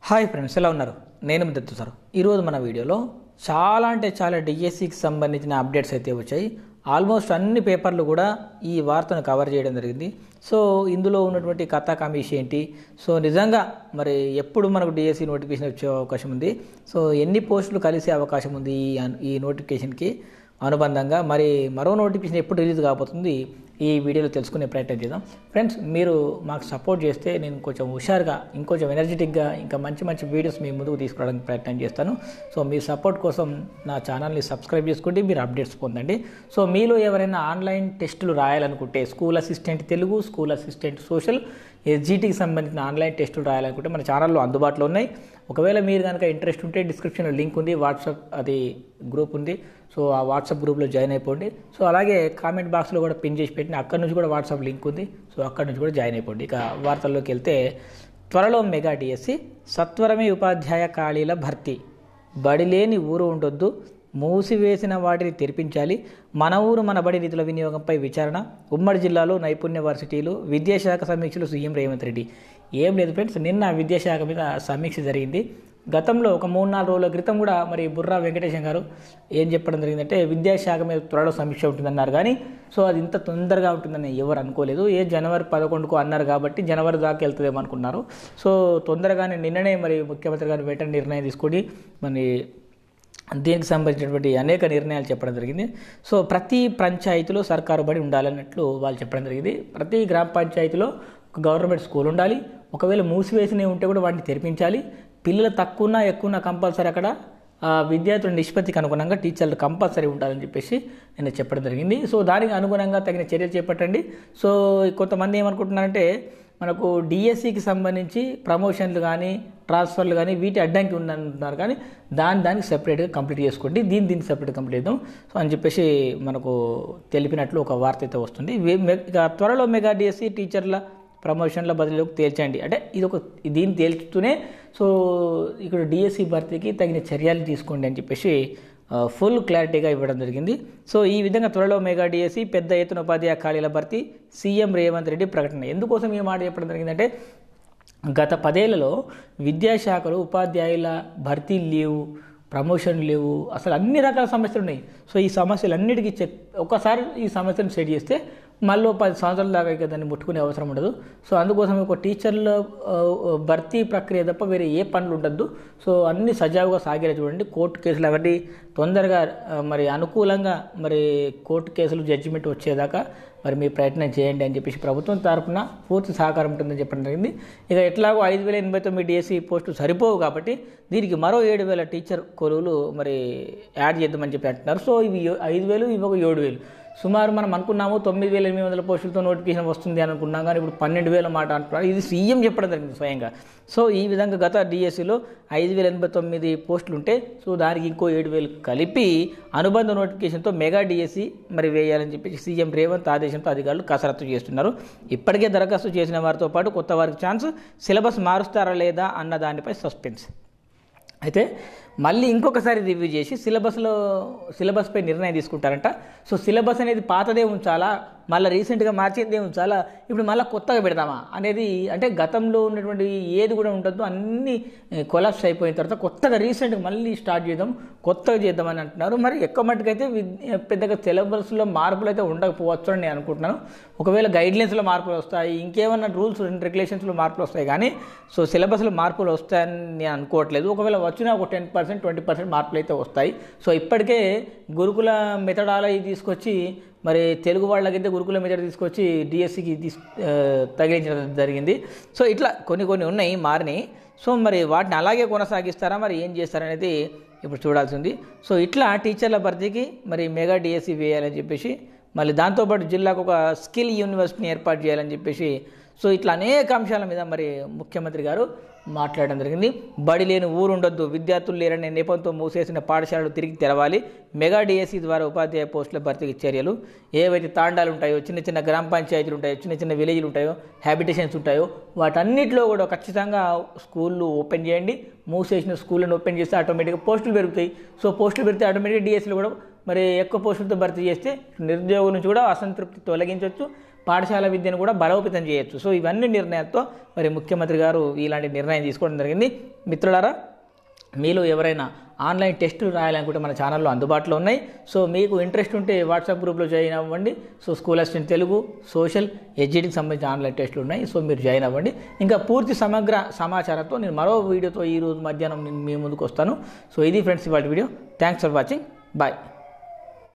Hi friends, ఎలా ఉన్నారు? నేను మీ దత్తు సార్. ఈరోజు మన వీడియోలో చాలా డిఎస్సికి సంబంధించిన అప్డేట్స్ అయితే వచ్చాయి. ఆల్మోస్ట్ అన్ని పేపర్లు కూడా ఈ వార్తను కవర్ చేయడం జరిగింది. సో ఇందులో ఉన్నటువంటి కథా కమిష్ ఏంటి, సో నిజంగా మరి ఎప్పుడు మనకు డిఎస్సి నోటిఫికేషన్ వచ్చే అవకాశం ఉంది, సో ఎన్ని పోస్టులు కలిసే అవకాశం ఉంది ఈ నోటిఫికేషన్కి అనుబంధంగా, మరి మరో నోటిఫికేషన్ ఎప్పుడు రిలీజ్ కాబోతుంది ఈ వీడియోలో తెలుసుకునే ప్రయత్నం చేద్దాం. ఫ్రెండ్స్, మీరు మాకు సపోర్ట్ చేస్తే నేను కొంచెం హుషారుగా, ఇంకొంచెం ఎనర్జెటిక్గా, ఇంకా మంచి వీడియోస్ మీ ముందుకు తీసుకురావడానికి ప్రయత్నం చేస్తాను. సో మీ సపోర్ట్ కోసం నా ఛానల్ని సబ్స్క్రైబ్ చేసుకోండి, మీరు అప్డేట్స్ పొందండి. సో మీలో ఎవరైనా ఆన్లైన్ టెస్టులు రాయాలనుకుంటే, school assistant Telugu, school assistant social, ఎస్జిటికి సంబంధించిన ఆన్లైన్ టెస్టులు రాయాలనుకుంటే మన ఛానల్లో అందుబాటులో ఉన్నాయి. ఒకవేళ మీరు కనుక ఇంట్రెస్ట్ ఉంటే డిస్క్రిప్షన్లో లింక్ ఉంది, వాట్సాప్ అది గ్రూప్ ఉంది. సో ఆ వాట్సాప్ గ్రూప్లో జాయిన్ అయిపోండి. సో అలాగే కామెంట్ బాక్స్లో కూడా పిన్ చేసి పెట్టిన అక్కడి నుంచి కూడా వాట్సాప్ లింక్ ఉంది. సో అక్కడి నుంచి కూడా జాయిన్ అయిపోండి. ఇక వార్తల్లోకి వెళ్తే, త్వరలో మెగా డిఎస్సి, సత్వరమే ఉపాధ్యాయ ఖాళీల భర్తీ, బడిలేని ఊరు ఉండొద్దు, మూసివేసిన వాటిని తెరిపించాలి, మన ఊరు మన బడి నిధుల వినియోగంపై విచారణ, ఉమ్మడి జిల్లాలో నైపుణ్య వర్సిటీలు, విద్యాశాఖ సమీక్షలు సీఎం రేవంత్ రెడ్డి. ఏం లేదు ఫ్రెండ్స్, నిన్న విద్యాశాఖ మీద సమీక్ష జరిగింది. గతంలో ఒక 3-4 రోజుల క్రితం కూడా మరి బుర్రా వెంకటేశం గారు ఏం చెప్పడం జరిగిందంటే, విద్యాశాఖ మీద త్వరలో సమీక్ష ఉంటుందన్నారు. కానీ సో అది ఇంత తొందరగా ఉంటుందని ఎవరు అనుకోలేదు. జనవరి 11కు అన్నారు కాబట్టి జనవరి దాకా వెళ్తుందేమో అనుకున్నారు. సో తొందరగానే నిన్ననే మరి ముఖ్యమంత్రి గారు వెంటనే నిర్ణయం తీసుకొని మరి దీనికి సంబంధించినటువంటి అనేక నిర్ణయాలు చెప్పడం జరిగింది. సో ప్రతి పంచాయతీలో సర్కారు బడి ఉండాలన్నట్లు వాళ్ళు చెప్పడం జరిగింది. ప్రతి గ్రామ పంచాయతీలో గవర్నమెంట్ స్కూల్ ఉండాలి. ఒకవేళ మూసివేసినవి ఉంటే కూడా వాటిని తెరిపించాలి. పిల్లలు తక్కువన్నా ఎక్కువన్నా కంపల్సరీ అక్కడ విద్యార్థుల నిష్పత్తికి అనుగుణంగా టీచర్లు కంపల్సరీ ఉండాలని చెప్పేసి నేను చెప్పడం జరిగింది. సో దానికి అనుగుణంగా తగిన చర్యలు చేపట్టండి. సో కొంతమంది ఏమనుకుంటున్నారంటే, మనకు డిఎస్సికి సంబంధించి ప్రమోషన్లు కానీ ట్రాన్స్ఫర్లు కానీ వీటి అడ్డంకి ఉందంటున్నారు. కానీ దానికి సెపరేట్గా కంప్లీట్ చేసుకోండి, దీన్ని సెపరేట్గా కంప్లీట్ చేద్దాం సో అని చెప్పేసి మనకు తెలిపినట్లు ఒక వార్త అయితే వస్తుంది. ఇక త్వరలో మెగా డిఎస్సి టీచర్ల ప్రమోషన్ల బదిలీలోకి తేల్చండి అంటే దీన్ని తేల్చుతూనే సో ఇక్కడ డిఎస్సి భర్తీకి తగిన చర్యలు తీసుకోండి అని చెప్పేసి ఫుల్ క్లారిటీగా ఇవ్వడం జరిగింది. సో ఈ విధంగా త్వరలో మెగా డిఎస్సి, పెద్ద ఎత్తున ఉపాధ్యాయ ఖాళీల భర్తీ, సీఎం రేవంత్ రెడ్డి ప్రకటన. ఎందుకోసం ఈ మాట చెప్పడం జరిగిందంటే, గత 10 ఏళ్లలో విద్యాశాఖలో ఉపాధ్యాయుల భర్తీ లేవు, ప్రమోషన్ లేవు, అసలు అన్ని రకాల సమస్యలు ఉన్నాయి. సో ఈ సమస్యలన్నిటికీ ఒకసారి ఈ సమస్యను సెట్ చేస్తే మళ్ళీ 10 సంవత్సరాల దాకా ఇక దాన్ని ముట్టుకునే అవసరం ఉండదు. సో అందుకోసం ఒక టీచర్ల భర్తీ ప్రక్రియ తప్ప వేరే ఏ పనులు ఉండద్దు. సో అన్ని సజావుగా సాగేలా చూడండి. కోర్టు కేసులు అవన్నీ తొందరగా మరి అనుకూలంగా మరి కోర్టు కేసులు జడ్జిమెంట్ వచ్చేదాకా మరి మీ ప్రయత్నం చేయండి అని చెప్పేసి ప్రభుత్వం తరఫున పూర్తి సహకారం ఉంటుందని చెప్పడం జరిగింది. ఇక ఎట్లాగో 5089 డిఎస్సి పోస్టులు సరిపోవు కాబట్టి దీనికి మరో 7000 టీచర్ కొలువులు మరి యాడ్ చేద్దామని చెప్పి అంటున్నారు. సో ఇవి 5000, ఇవి ఒక 7000, సుమారు మనం అనుకున్నాము 9800 పోస్టులతో నోటిఫికేషన్ వస్తుంది అని అనుకున్నాం. కానీ ఇప్పుడు 12000 మాట అంటున్నారు. ఇది సీఎం చెప్పడం జరిగింది స్వయంగా. సో ఈ విధంగా గత డిఎస్సిలో 5089 పోస్టులు ఉంటే సో దానికి ఇంకో 7000 కలిపి అనుబంధ నోటిఫికేషన్తో మెగా డిఎస్సి మరి వేయాలని చెప్పి సీఎం రేవంత్ ఆదేశంతో అధికారులు కసరత్తు చేస్తున్నారు. ఇప్పటికే దరఖాస్తు చేసిన వారితో పాటు కొత్త వారికి ఛాన్స్, సిలబస్ మారుస్తారా లేదా అన్న దానిపై సస్పెన్స్. అయితే మళ్ళీ ఇంకొకసారి రివ్యూ చేసి సిలబస్పై నిర్ణయం తీసుకుంటారంట. సో సిలబస్ అనేది పాతదే ఉంచాలా, మళ్ళీ రీసెంట్గా మార్చిందే ఉంచాలా, ఇప్పుడు మళ్ళీ కొత్తగా పెడదామా అనేది, అంటే గతంలో ఉన్నటువంటి ఏది కూడా ఉండద్దు, అన్నీ కొలాప్స్ అయిపోయిన తర్వాత కొత్తగా రీసెంట్గా మళ్ళీ స్టార్ట్ చేద్దాం, కొత్తగా చేద్దామని అంటున్నారు. మరి ఎక్కువ మట్టుకైతే పెద్దగా సిలబస్లో మార్పులు అయితే ఉండకపోవచ్చు అని నేను అనుకుంటున్నాను. ఒకవేళ గైడ్లైన్స్లో మార్పులు వస్తాయి, ఇంకేమన్నా రూల్స్ అండ్ రెగ్యులేషన్స్లో మార్పులు వస్తాయి, కానీ సో సిలబస్లో మార్పులు వస్తాయని నేను అనుకోవట్లేదు. ఒకవేళ వచ్చినా ఒక 10%, 20% మార్పులు అయితే వస్తాయి. సో ఇప్పటికే గురుకుల మెథడాలజీ తీసుకొచ్చి మరి తెలుగు వాళ్ళకైతే గురుకుల మెథడ్ తీసుకొచ్చి డిఎస్సికి తగిలించడం జరిగింది. సో ఇట్లా కొన్ని ఉన్నాయి మారినాయి. సో మరి వాటిని అలాగే కొనసాగిస్తారా, మరి ఏం చేస్తారనేది ఇప్పుడు చూడాల్సింది. సో ఇట్లా టీచర్ల భర్తీకి మరి మెగా డిఎస్సి వేయాలని చెప్పేసి, మళ్ళీ దాంతోపాటు జిల్లాకు ఒక స్కిల్ యూనివర్సిటీని ఏర్పాటు చేయాలని చెప్పేసి, సో ఇట్లా అనేక అంశాల మీద మరి ముఖ్యమంత్రి గారు మాట్లాడడం జరిగింది. బడి లేని ఊరు ఉండొద్దు, విద్యార్థులు లేరనే నెపంతో మూసేసిన పాఠశాలలు తిరిగి తెరవాలి, మెగా డిఎస్సి ద్వారా ఉపాధ్యాయ పోస్టుల భర్తీకి చర్యలు. ఏవైతే తాండాలు ఉంటాయో, చిన్న గ్రామ పంచాయతీలు ఉంటాయో, చిన్న విలేజ్లు ఉంటాయో, హ్యాబిటేషన్స్ ఉంటాయో, వాటన్నిటిలో కూడా ఖచ్చితంగా స్కూళ్ళు ఓపెన్ చేయండి. మూసేసిన స్కూళ్ళను ఓపెన్ చేస్తే ఆటోమేటిక్గా పోస్టులు పెరుగుతాయి. సో పోస్టులు పెరిగితే ఆటోమేటిక్గా డిఎస్సిలో కూడా మరి ఎక్కువ పోస్టులతో భర్తీ చేస్తే నిరుద్యోగుల నుంచి కూడా అసంతృప్తి తొలగించవచ్చు. పాఠశాల విద్యను కూడా బలోపేతం చేయొచ్చు. సో ఇవన్నీ నిర్ణయాలతో మరి ముఖ్యమంత్రి గారు ఇలాంటి నిర్ణయం తీసుకోవడం జరిగింది. మిత్రులారా, మీలో ఎవరైనా ఆన్లైన్ టెస్టులు రాయాలనుకుంటే మన ఛానల్లో అందుబాటులో ఉన్నాయి. సో మీకు ఇంట్రెస్ట్ ఉంటే వాట్సాప్ గ్రూప్లో జాయిన్ అవ్వండి. So school assistant Telugu, social, ఎడ్జిటికి సంబంధించిన ఆన్లైన్ టెస్టులు ఉన్నాయి. సో మీరు జాయిన్ అవ్వండి. ఇంకా పూర్తి సమగ్ర సమాచారంతో నేను మరో వీడియోతో ఈరోజు మధ్యాహ్నం మీ ముందుకు వస్తాను. సో ఇది ఫ్రెండ్స్ ఇవాళ video. Thanks for watching. Bye.